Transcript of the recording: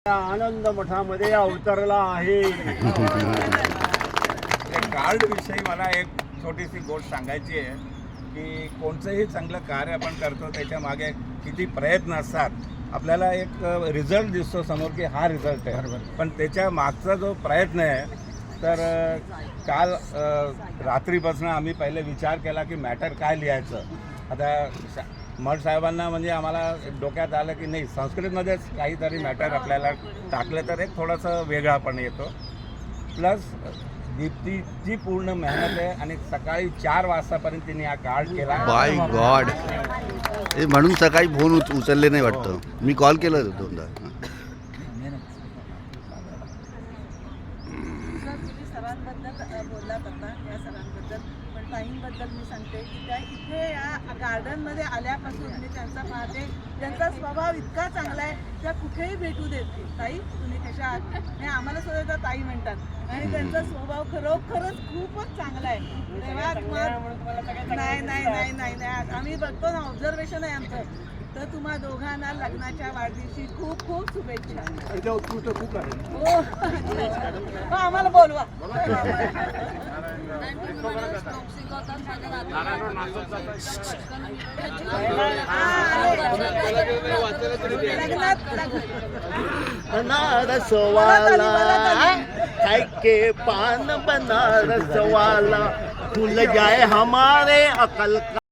आनंद मठामध्ये अवतरला आहे. गार्ड विषयी मला एक छोटीशी गोष्ट सांगायची आहे की कोणतंही चांगलं कार्य आपण करतो त्याच्या मागे किती प्रयत्न असतात. आपल्याला एक रिझल्ट दिसतो समोर की हा रिझल्ट आहे, पण त्याच्या मागचा जो प्रयत्न आहे तर काल रात्रीपासून आम्ही पहिले विचार केला की मॅटर काय लिहायचं. आता मठ साहेबांना म्हणजे आम्हाला डोक्यात आलं की नाही संस्कृतमध्येच काहीतरी मॅटर आपल्याला टाकलं तर एक थोडंसं वेगळा पण येतो. प्लस दीप्तीची पूर्ण मेहनत आहे आणि सकाळी 4 वाजतापर्यंत तिने हा कार्ड केला. बाय गॉड, म्हणून सकाळी फोन उचलले नाही वाटतं. मी कॉल केला होता दोनदा. सरांबद्दल बोललात आता या सरांबद्दल, पण ताईंबद्दल मी सांगते की त्या इथे या गार्डनमध्ये आल्यापासून मी त्यांचा पाहते. त्यांचा स्वभाव इतका चांगला आहे, त्या कुठेही भेटू देत. ताई तुम्ही कशा आहात, नाही आम्हाला सुद्धा ताई म्हणतात आणि त्यांचा स्वभाव खरोखरच खूपच चांगला आहे. तेव्हा नाही नाही नाही नाही नाही आम्ही बघतो ना, ऑब्झर्वेशन आहे आमचं. तर तुम्हा दोघांना लग्नाच्या वाढदिवशी खूप खूप शुभेच्छा. उत्कृष्ट खूप आहे. हो आम्हाला बोलवा. बनारस वाला है के पान बनारस वाला खुल जाए हमारे अकल का.